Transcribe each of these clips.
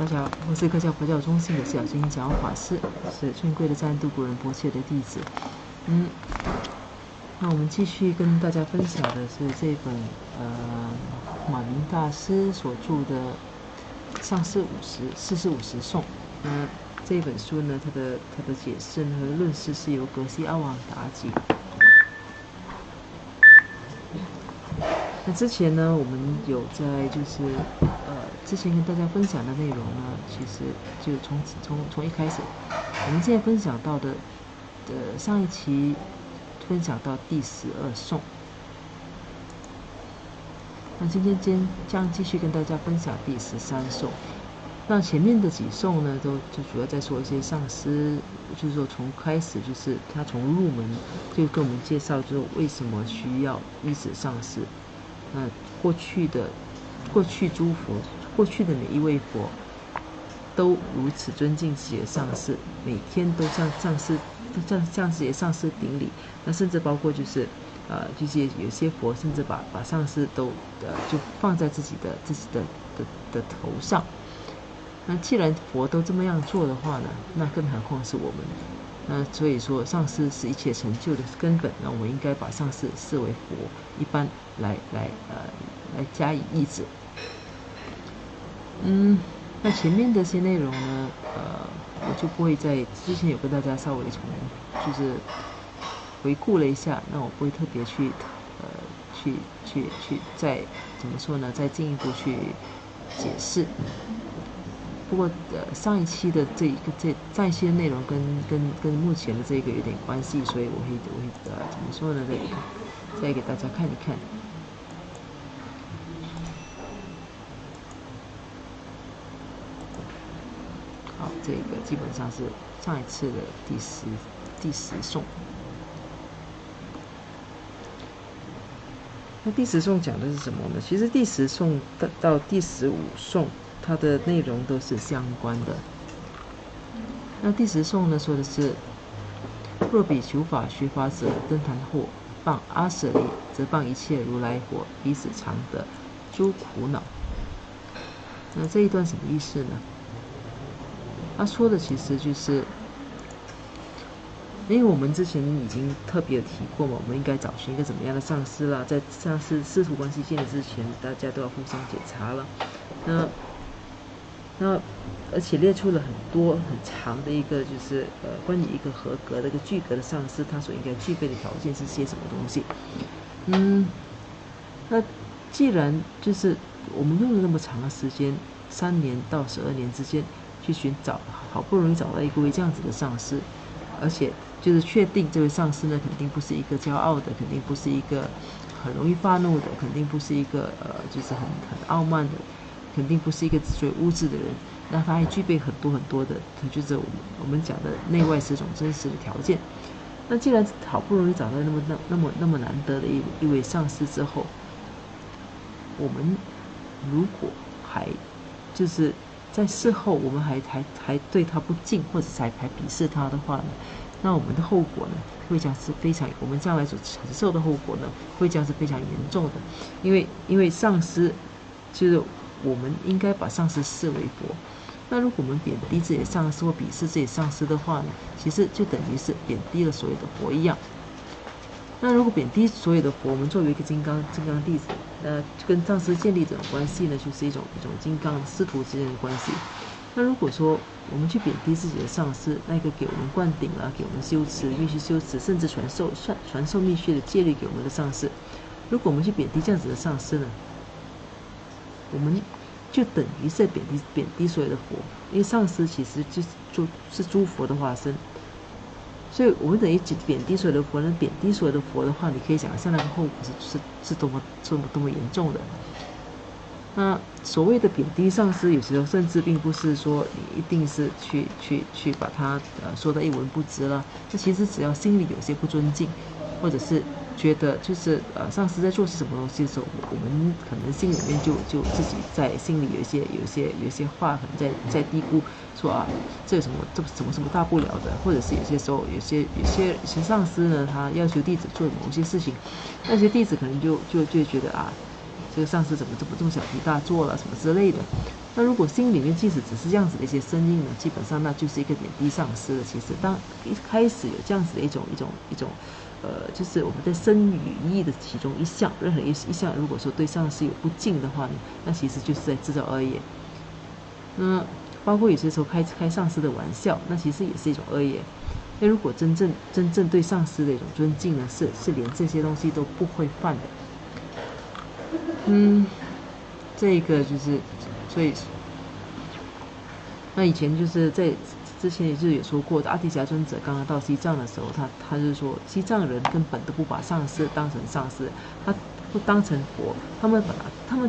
大家，我是各教佛教中心的小金讲法师，是尊贵的赞度古仁波切的弟子。那我们继续跟大家分享的是这本马明大师所著的《上师四世50颂》。那这本书呢，它的解释和论释是由格西阿旺达吉。那之前呢，我们有在之前跟大家分享的内容呢，其实就从一开始，我们现在分享到的上一期分享到第12颂。那今天将继续跟大家分享第13颂。那前面的几颂呢，就主要在说一些上师，就是说从开始就是他从入门就跟我们介绍，就是为什么需要依止上师。那过去诸佛，过去的每一位佛都如此尊敬自己的上师，每天都向自己的上师顶礼。那甚至包括就是有些佛甚至把上师都就放在自己的头上。那既然佛都这么样做的话呢，那更何况是我们。那所以说，上师是一切成就的根本。那我们应该把上师视为佛一般来加以意志。那前面的些内容呢，我就不会在之前有跟大家稍微就是回顾了一下，那我不会特别去再怎么说呢，再进一步去解释。不过上一期的上一期的内容跟目前的这个有点关系，所以我会怎么说呢？再给大家看一看。好，这个基本上是上一次的第十颂。那第10颂讲的是什么呢？其实第10颂到第15颂。它的内容都是相关的。那第10颂呢，说的是：若比求法学法者登坛后，谤阿舍利，则谤一切如来佛，彼此常得诸苦恼。那这一段什么意思呢？他说的其实就是，因为我们之前已經特別提過嘛，我們應該找尋一個怎麼樣的上師啦，在上師師徒關係建立之前，大家都要互相檢查了。那而且列出了很多很長的一個就是關於一個合格的一個具格的上師，他所應該具備的條件是些什麼東西？那既然就是我們用了那麼長的時間，3年到12年之間去尋找，好不容易找到一位這樣子的上師，而且就是確定這位上師呢，肯定不是一個驕傲的，肯定不是一個很容易發怒的，肯定不是一個就是很傲慢的。肯定不是一個自隨污質的人，那他還具備很多的，就是我們講的內外4種真實的條件。那既然好不容易找到那麼難得的一位上師之後，我們如果還就是在事後我們還對他不敬，或者還鄙視他的話呢，那我們的後果呢，會將是非常，我們將來所承受的後果呢，會將是非常嚴重的。因為上師就是我們應該把上師視為佛。那如果我們貶低自己的上師或鄙視自己上師的話呢，其實就等於是貶低了所有的佛一樣。那如果貶低所有的佛，我們作為一個金剛弟子，跟上師建立這種關係呢，就是一種金剛師徒之間的關係。那如果說我們去貶低自己的上師，那個給我們灌頂啦，給我們修持密續修持，甚至傳授密續的戒律給我們的上師，如果我們去貶低這樣子的上師呢，我們就等於是貶低所有的佛，因為上師其實就是諸佛的化身，所以我們等於貶低所有的佛呢，貶低所有的佛的話，你可以想象那個後果是多麼嚴重的。那所謂的貶低上師，有時候甚至並不是說你一定是去把他說得一文不值了，這其實只要心裡有些不尊敬，或者是覺得就是上師在做是什麼東西的時候，我們可能心裡面就自己在心裡有一些話可能在嘀咕，說這有什麼大不了的，或者是有些時候有些上師呢，他要求弟子做某些事情，那些弟子可能就覺得這個上師怎麼這麼小題大做了什麼之類的，那如果心里面即使只是这样子的一些声音呢，基本上那就是一个贬低上师的。其实当一开始有这样子的一种就是我们在身语意的其中一项，任何一项，如果说对上师有不敬的话呢，那其实就是在制造恶业。那包括有些时候开上师的玩笑，那其实也是一种恶业。那如果真正对上师的一种尊敬呢，是连这些东西都不会犯的。这个就是，所以那以前就是在之前也是有说过的，阿底峡尊者刚刚到西藏的时候，他就是说，西藏人根本都不把上师当成上师，他不当成佛，他们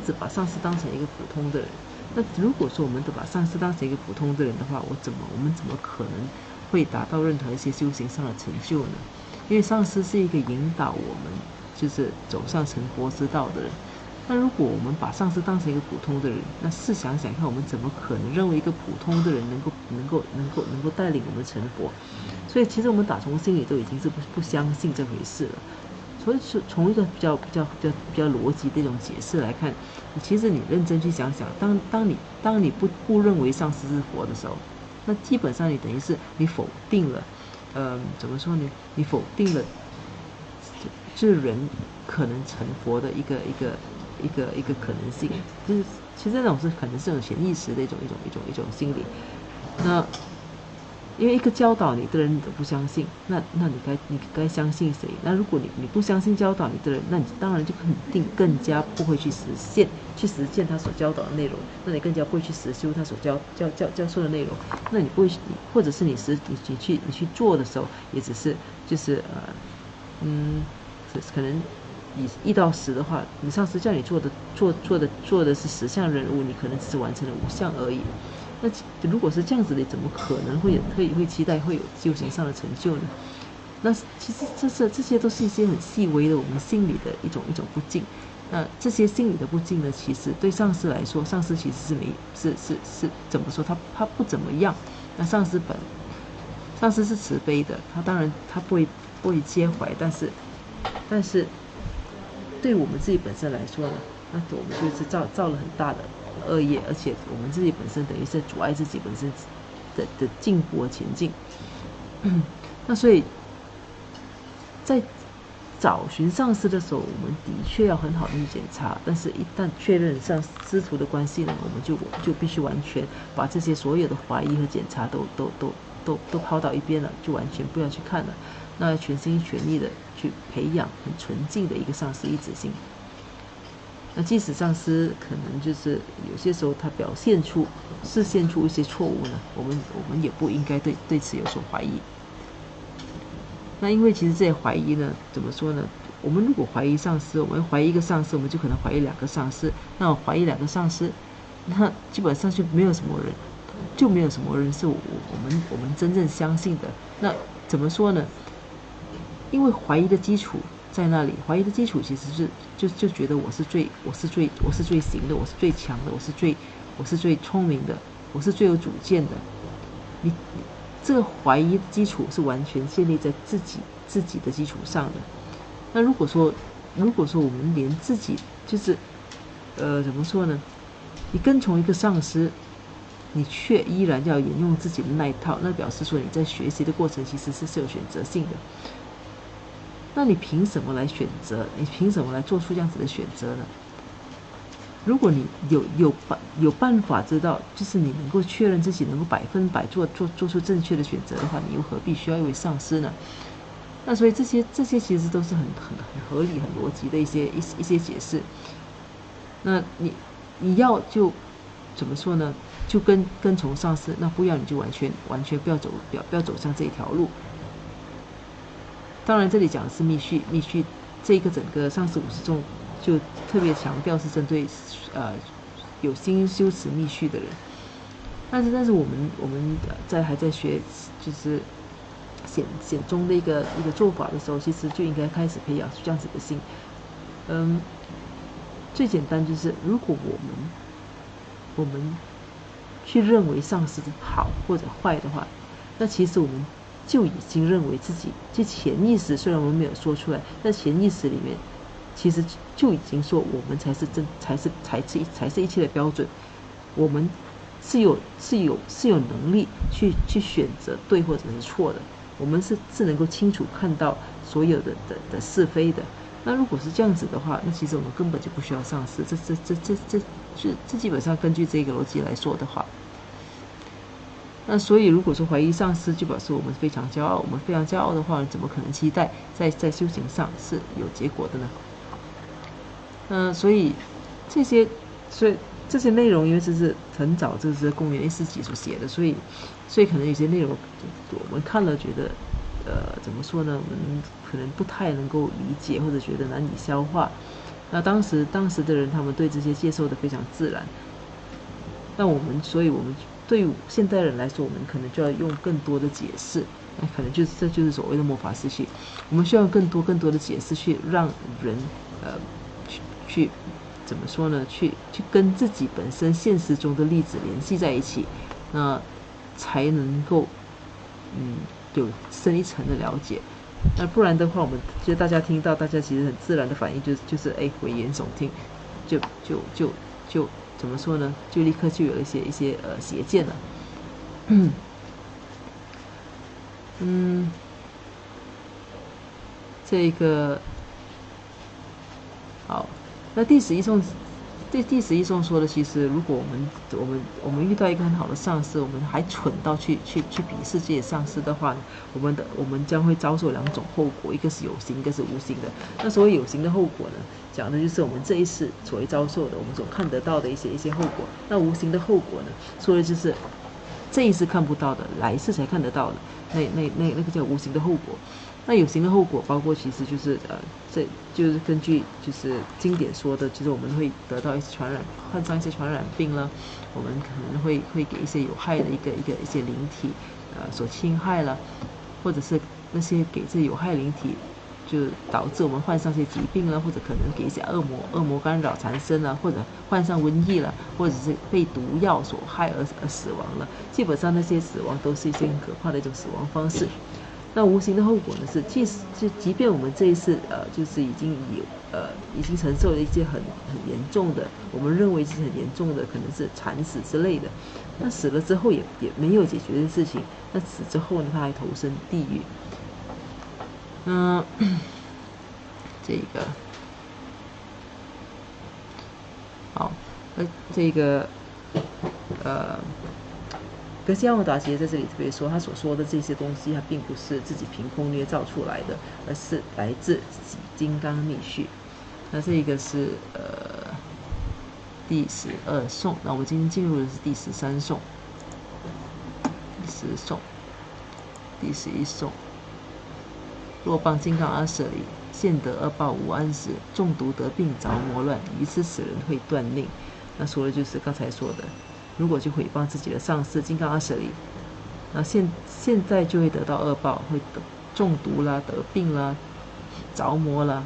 只把上师当成一个普通的人。那如果说我们都把上师当成一个普通的人的话，我们怎么可能会达到任何一些修行上的成就呢？因为上师是一个引导我们就是走上成佛之道的人。那如果我们把上师当成一个普通的人，那试想想看，我们怎么可能认为一个普通的人能够带领我们成佛？所以其实我们打从心里都已经是不相信这回事了。所以从一个比较逻辑的一种解释来看，其实你认真去想想，当你不认为上师是佛的时候，那基本上你等于是你否定了，怎么说呢？你否定了这人可能成佛的一个可能性，就是其实那种是可能是一种潜意识的一种心理。那因为一个教导你的人你都不相信，那你该相信谁？那如果你不相信教导你的人，那你当然就肯定更加不会去实践他所教导的内容，那你更加不会去实修他所教授的内容。那你不会，或者是你去做的时候，也只是就是可能以1到10的话，你上司叫你做的是10项任务，你可能只是完成了5项而已。那如果是这样子的，怎么可能会期待会有修行上的成就呢？那其实这些都是一些很细微的我们心里的一种不敬。那这些心理的不敬呢，其实对上司来说，上司其实是怎么说？他不怎么样。那上司是慈悲的，他当然他不会接怀，但是对我们自己本身来说呢，那我们就是造了很大的恶业，而且我们自己本身等于是阻碍自己本身的进步和前进。那所以在找寻上师的时候，我们的确要很好的去检查，但是一旦确认上师徒的关系呢，我们就必须完全把这些所有的怀疑和检查都抛到一边了，就完全不要去看了。那全心全意的去培养很纯净的一个上师一致性。那即使上师可能就是有些时候他示现出一些错误呢，我们也不应该对此有所怀疑。那因为其实这些怀疑呢，怎么说呢？我们如果怀疑上师，我们怀疑一个上师，我们就可能怀疑2个上师。那我怀疑2个上师，那基本上就没有什么人是我们真正相信的。那怎么说呢？因为怀疑的基础在那里，怀疑的基础其实是就觉得我是最行的，我是最强的，我是最聪明的，我是最有主见的。你这个怀疑的基础是完全建立在自己的基础上的。那如果说我们连自己就是怎么说呢？你跟从一个上师，你却依然要沿用自己的那一套，那表示说你在学习的过程其实是有选择性的。那你凭什么来选择？你凭什么来做出这样子的选择呢？如果你有办法知道，就是你能够确认自己能够100%做出正确的选择的话，你又何必需要一位上师呢？那所以这些其实都是很合理、很逻辑的一些解释。那你要就怎么说呢？就跟从上师，那不要你就完全不要走上这一条路。当然，这里讲的是密续，这个整个上师50众就特别强调是针对有心修持密续的人。但是我们还在学就是显宗的一个做法的时候，其实就应该开始培养出这样子的心。最简单就是，如果我们去认为上师好或者坏的话，那其实我们就已经认为自己，这潜意识虽然我们没有说出来，但潜意识里面其实就已经说我们才是一切的标准。我们是有能力去选择对或者是错的，我们是能够清楚看到所有的是非的。那如果是这样子的话，那其实我们根本就不需要上师。这基本上根据这个逻辑来说的话，那所以如果说怀疑上师，就表示我们非常骄傲。我们非常骄傲的话，怎么可能期待在修行上是有结果的呢？所以这些内容，因为这是很早，这是公元1世纪所写的，所以可能有些内容我们看了觉得，怎么说呢？我们可能不太能够理解，或者觉得难以消化。那当时的人，他们对这些接受的非常自然。那所以我们对于现代人来说，我们可能就要用更多的解释。可能这就是所谓的末法时期，我们需要更多的解释，去让人去怎么说呢？去跟自己本身现实中的例子联系在一起，那才能够有深一层的了解。那不然的话，我们就大家听到，大家其实很自然的反应就是危言耸听，就怎么说呢？就立刻就有一些邪见了。这个好，那第11颂说的，其实如果我们遇到一个很好的上司，我们还蠢到去鄙视这些上司的话，我们将会遭受2种后果，一个是有形，一个是无形的。那所谓有形的后果呢，讲的就是我们这一世所会遭受的，我们所看得到的一些后果。那无形的后果呢，说的就是这一世看不到的，来世才看得到的，那个叫无形的后果。那有形的后果包括其实就是这就是根据就是经典说的，就是我们会得到一些患上一些传染病了，我们可能会给一些有害的一些灵体所侵害了，或者是那些给这有害灵体就导致我们患上一些疾病了，或者可能给一些恶魔干扰缠身了，或者患上瘟疫了，或者是被毒药所害而死亡了。基本上那些死亡都是一些很可怕的一种死亡方式。那无形的后果呢，是即便我们这一次就是已经承受了一些很严重的，我们认为是很严重的，可能是惨死之类的。那死了之后也没有解决的事情，那死之后呢，他还投身地狱。这个好，这个格西亚莫达杰在这里特别说，他所说的这些东西，它并不是自己凭空捏造出来的，而是来自金刚密续。那这个是第12颂。那我们今天进入的是第13颂、第10颂、第11颂。若谤金刚阿舍里，现得恶报无安时，中毒得病着魔乱，于此此人会断命。那说的就是刚才说的，如果去诽谤自己的上司金刚阿舍里，那现在就会得到恶报，会中毒啦、得病啦、着魔啦，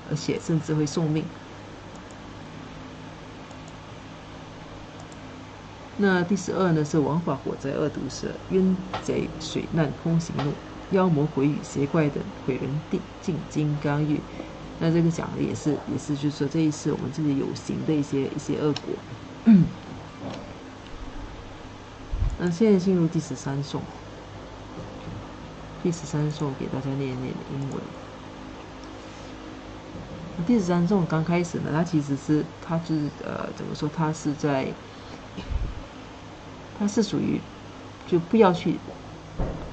而且甚至会送命。那第12呢，是王法火灾恶毒蛇，冤贼水难空行怒，妖魔鬼语邪怪等毁人进金刚狱。那这个讲的也是就是说这一次我们自己有形的一些恶果。那现在进入第13颂。第13颂给大家念英文。第13颂刚开始呢，它其实是就是怎么说，它是属于就不要去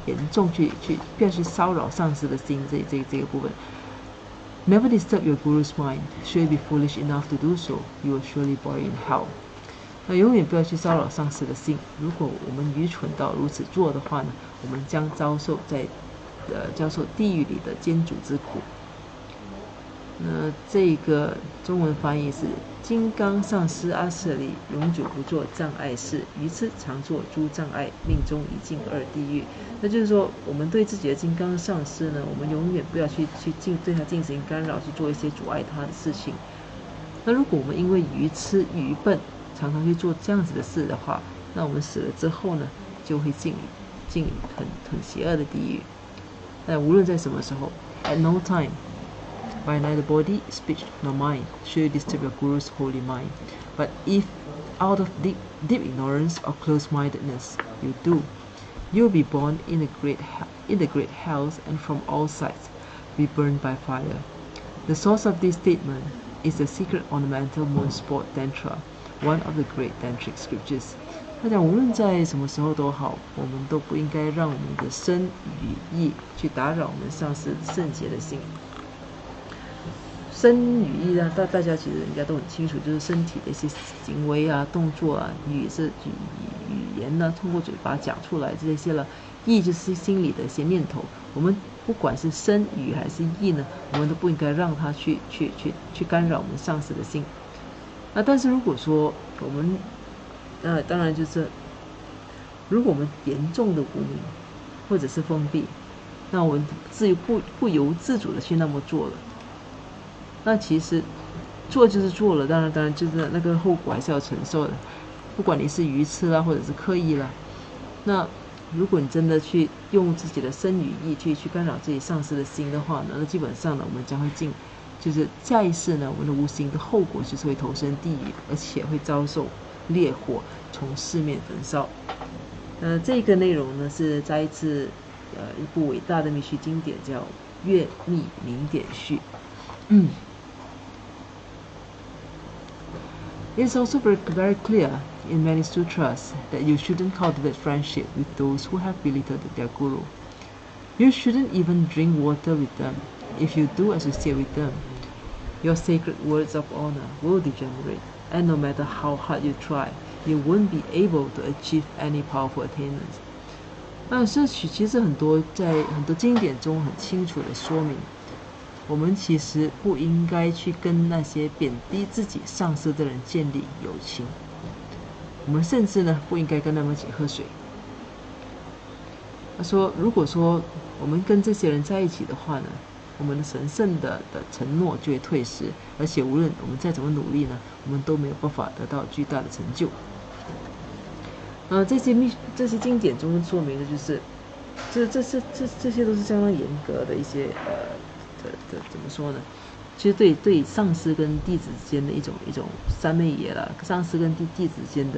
严重不要去骚扰上司的心这个部分。Never disturb your guru's mind. Should you be foolish enough to do so, you will surely boil in hell. 那永远不要去骚扰上司的心。如果我们愚蠢到如此做的话呢，我们将遭受地狱里的煎煮之苦。那这个中文翻译是：金刚上师阿舍里永久不做障碍事，于此常做诸障碍，命中已进2地狱。那就是说，我们对自己的金刚上师呢，我们永远不要去对他进行干扰，去做一些阻碍他的事情。那如果我们因为愚痴愚笨，常常去做这样子的事的话，那我们死了之后呢，就会进很邪恶的地狱。那无论在什么时候 ，at no time, by neither body, speech, nor mind, should you disturb your guru's holy mind. But if out of deep ignorance or close-mindedness. You do. You'll be born in the great hells, and from all sides be burned by fire. The source of this statement is the secret ornamental moon sport tantra, one of the great tantric scriptures. 他讲，无论在什么时候都好，我们都不应该让我们的身与意去打扰我们上师圣洁的心。身与意呢，大家其实应该都很清楚，就是身体的一些行为啊、动作啊，语言呢，通过嘴巴讲出来这些了。意就是心里的一些念头。我们不管是身语还是意呢，我们都不应该让它去干扰我们上师的心。但是如果说我们当然就是，如果我们严重的无明或者是封闭，那我们不由自主的去那么做了，那其实做就是做了，当然就是那个后果还是要承受的，不管你是愚痴啦，或者是刻意啦。那如果你真的去用自己的身语意去干扰自己上师的心的话呢，那基本上呢，我们将会就是下一世呢，我们的无形的后果就是会投身地狱，而且会遭受烈火从四面焚烧。这个内容呢是摘自一部伟大的密续经典，叫《月密明典序》。It's also very clear in many sutras that you shouldn't cultivate friendship with those who have belittled their guru. You shouldn't even drink water with them. If you do associate with them, your sacred words of honor will degenerate, and no matter how hard you try, you won't be able to achieve any powerful attainments. 这其实在很多经典中很清楚的说明，我们其实不应该去跟那些贬低自己上师的人建立友情，我们甚至呢不应该跟他们一起喝水。他说，如果说我们跟这些人在一起的话呢，我们的神圣的承诺就会退失，而且无论我们再怎么努力呢，我们都没有办法得到巨大的成就。这些经典中说明的就是，这些都是相当严格的一些怎么说呢？其实对上师跟弟子之间的一种三昧耶啦，上师跟弟子之间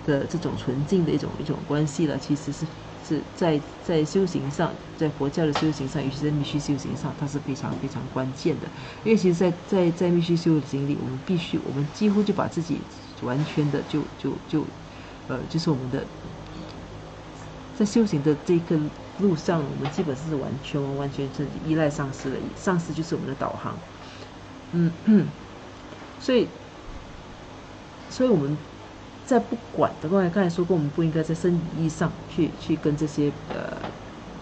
的这种纯净的一种关系啦，其实是在修行上，在佛教的修行上，尤其在密续修行上，它是非常非常关键的。因为其实在密续修行里，我们几乎就把自己完全的就是我们的在修行的这个路上，我们基本是完全是依赖上师的，上师就是我们的导航。所以我们在不管的，刚才说过，我们不应该在身语意上去跟这些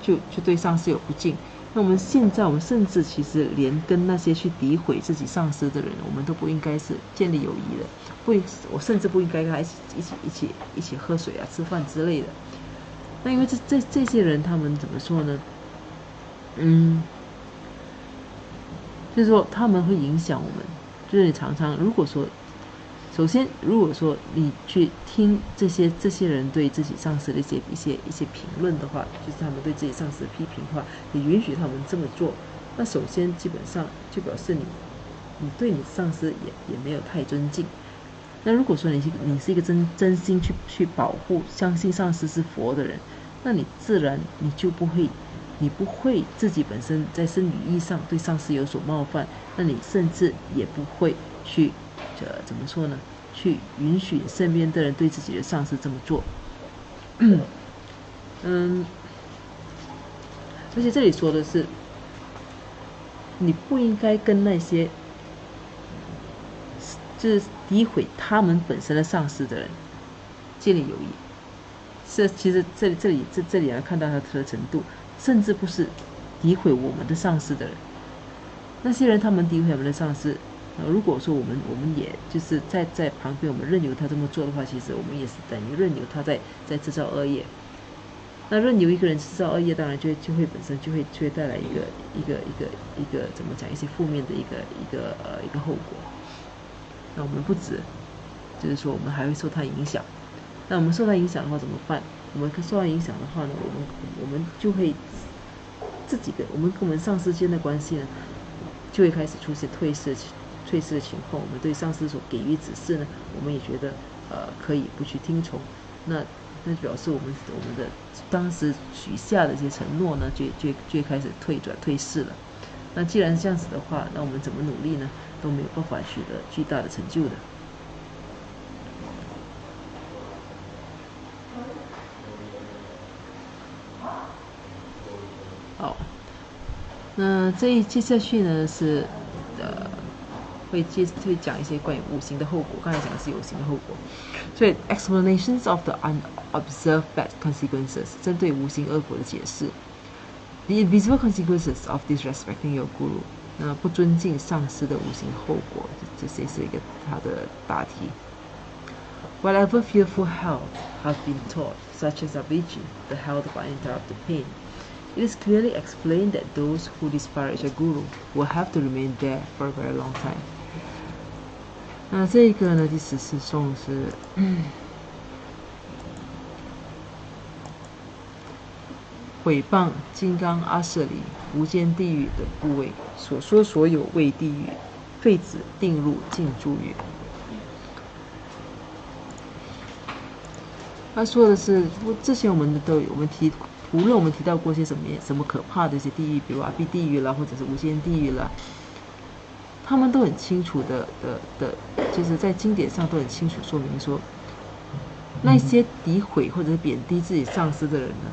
就对上师有不敬。那我们现在，我们甚至其实连跟那些去诋毁自己上师的人，我们都不应该是建立友谊的。我甚至不应该跟他一起喝水啊、吃饭之类的。那因为这些人他们怎么说呢？就是说他们会影响我们。就是你常常如果说你去听这些人对自己上司的一些评论的话，就是他们对自己上司的批评的话，你允许他们这么做，那首先基本上就表示你对你上司也没有太尊敬。那如果说你是一个真心去保护、相信上师是佛的人，那你自然你不会自己本身在身语意上对上师有所冒犯，那你甚至也不会去怎么说呢？去允许身边的人对自己的上司这么做。而且这里说的是，你不应该跟那些就是诋毁他们本身的上司的人建立友谊。其实这里来看到他的程度，甚至不是诋毁我们的上司的人。那些人他们诋毁我们的上司，如果说我们也就是在旁边，我们任由他这么做的话，其实我们也是等于任由他在制造恶业。那任由一个人制造恶业，当然就会本身就会带来一个怎么讲，一些负面的一个后果。那我们不止，就是说我们还会受他影响。那我们受他影响的话怎么办？我们受他影响的话呢，我们就会我们跟我们上司间的关系呢，就会开始出现退失的情况。我们对上司所给予指示呢，我们也觉得可以不去听从，那表示我们的当时许下的一些承诺呢，就开始退市了。那既然是这样子的话，那我们怎么努力呢，都没有办法取得巨大的成就的。好，那接下去呢是会讲一些关于无形的后果。刚才讲的是有形的后果，所以 explanations of the unobserved bad consequences 针对无形恶果的解释。The invisible consequences of disrespecting your guru 那不尊敬上师的无形后果，这些是一个它的大题。Whatever fearful hell have been taught, such as Avicii, the hell of uninterrupted pain, it is clearly explained that those who disparage a guru will have to remain there for a very long time. 那这个呢，第14颂是毁谤金刚阿舍离无间地狱的部位所说所有为地狱废止定入禁住狱。他说的是，之前我们无论我们提到过些什么可怕的一些地狱，比如阿鼻地狱啦，或者是无间地狱啦，他们都很清楚的，就是在经典上都很清楚说明说，那些诋毁或者是贬低自己上司的人呢，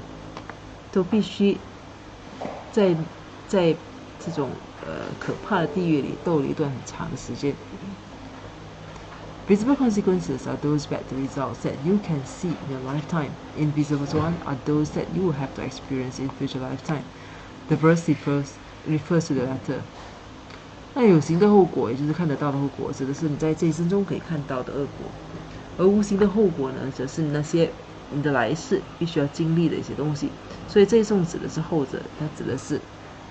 都必须在这种可怕的地狱里逗了一段很长的时间。Visible consequences are those bad results that you can see in your lifetime. Invisible ones are those that you will have to experience in future lifetime. The verse refers to the latter. 那有形的后果，也就是看得到的后果，指的是你在这一生中可以看到的恶果；而无形的后果呢，则是那些你的来世必须要经历的一些东西。所以这一颂指的是后者，它指的是，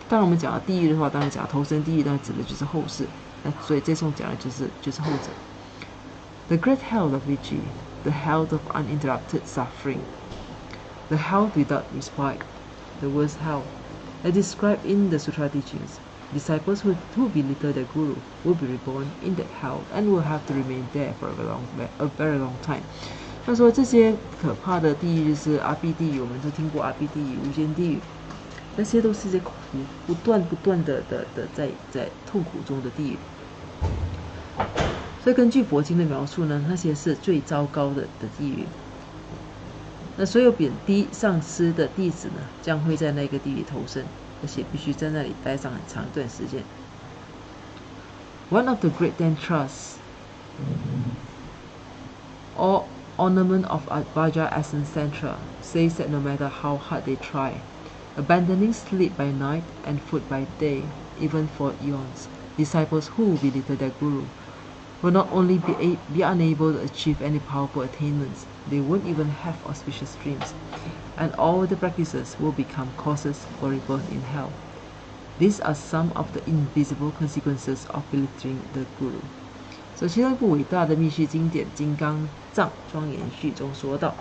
当然我们讲到地狱的话，当然讲投身地狱，当然指的就是后世。那所以这颂讲的就是后者。The great hell of Avicii, the hell of uninterrupted suffering, the hell without respite, the worst hell, as described in the Sutra teachings. Disciples who belittle their guru will be reborn in that hell and will have to remain there for a very long time. 他说这些可怕的地狱就是阿鼻地狱，我们都听过阿鼻地狱、无间地狱，那些都是一些苦不断的在痛苦中的地狱。所以根据佛经的描述呢，那些是最糟糕的地狱。那所有贬低上师的弟子呢，将会在那个地狱投身，而且必须在那里待上很长一段时间。One of the great Tantras, or ornament of Vajra Essence Tantra, says that no matter how hard they try, abandoning sleep by night and food by day, even for eons, disciples who belittle their guru will not only be unable to achieve any powerful attainments, they won't even have auspicious dreams, and all the practices will become causes for rebirth in hell. These are some of the invisible consequences of belittling the guru. 所以其中一部伟大的密续经典《金刚藏庄严序》中说道，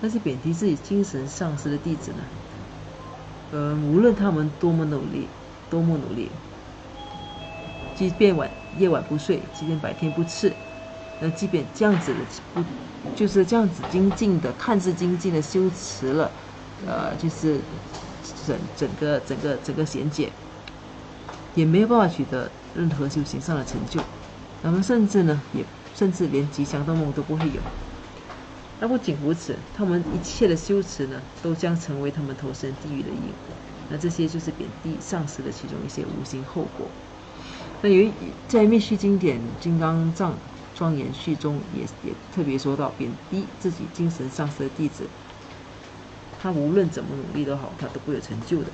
那些贬低自己精神上师的弟子呢，无论他们多么努力，即便夜晚不睡，即便白天不吃，即便这样子的就是这样子精进的，看似精进的修持了，就是整个贤解，也没有办法取得任何修行上的成就。那么甚至连吉祥的梦都不会有。那不仅如此，他们一切的修持呢，都将成为他们投身地狱的因果。那这些就是贬低上师的其中一些无形后果。那在密续经典《金刚藏庄严序》中也特别说到，贬低自己精神上师的弟子，他无论怎么努力都好，他都不会有成就的。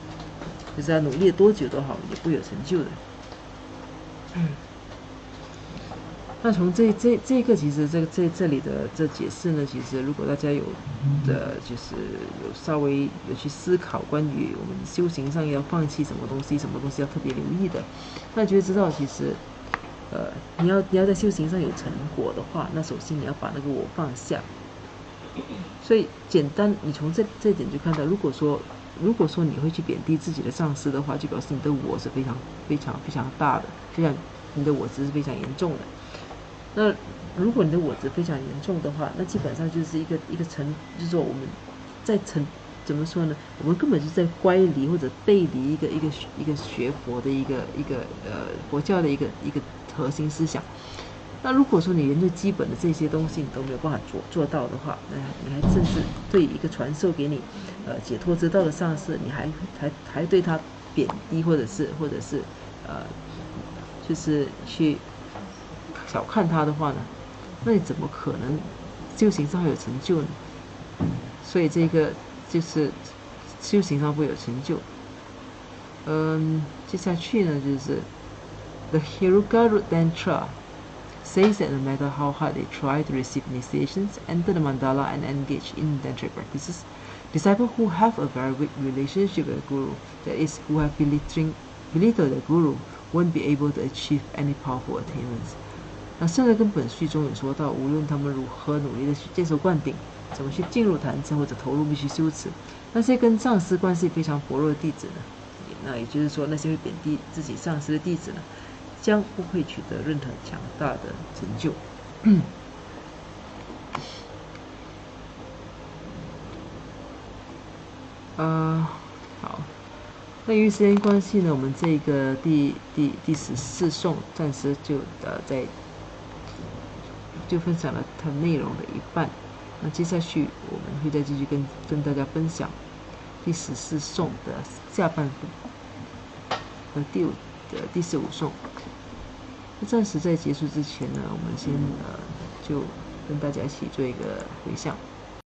就是他努力多久都好，也不会有成就的。那从这个其实这里的这解释呢，其实如果大家就是有稍微有去思考关于我们修行上要放弃什么东西要特别留意的，那就会知道其实你要在修行上有成果的话，那首先你要把那个我放下。所以简单，你从这点就看到，如果说你会去贬低自己的上司的话，就表示你的我是非常大的，非常你的我执是非常严重的。那如果你的我执非常严重的话，那基本上就是一个就是说我们在怎么说呢？我们根本就是在乖离或者背离一个学佛的一个佛教的一个核心思想。那如果说你连最基本的这些东西你都没有办法做到的话，那你还甚至对一个传授给你解脱之道的上师，你还对他贬低或者是就是去小看他的话呢，那你怎么可能修行上会有成就呢？所以这个就是修行上会有成就。接下去呢就是 The Hirugarutantra says that no matter how hard they try to receive initiations, enter the mandala and engage in tantric practices, disciples who have a very weak relationship with the guru, that is, who have belittled the guru, won't be able to achieve any powerful attainments. 那圣人根本序中有说到，无论他们如何努力的去接受灌顶，怎么去进入坛城或者投入必须修持，那些跟上师关系非常薄弱的弟子呢，那也就是说那些会贬低自己上师的弟子呢，将不会取得任何强大的成就。好，那由于时间关系呢，我们这个第14颂暂时就分享了它内容的一半。那接下去我们会再继续跟大家分享第14颂的下半部和第15颂。那暂时在结束之前呢，我们先就跟大家一起做一个回向。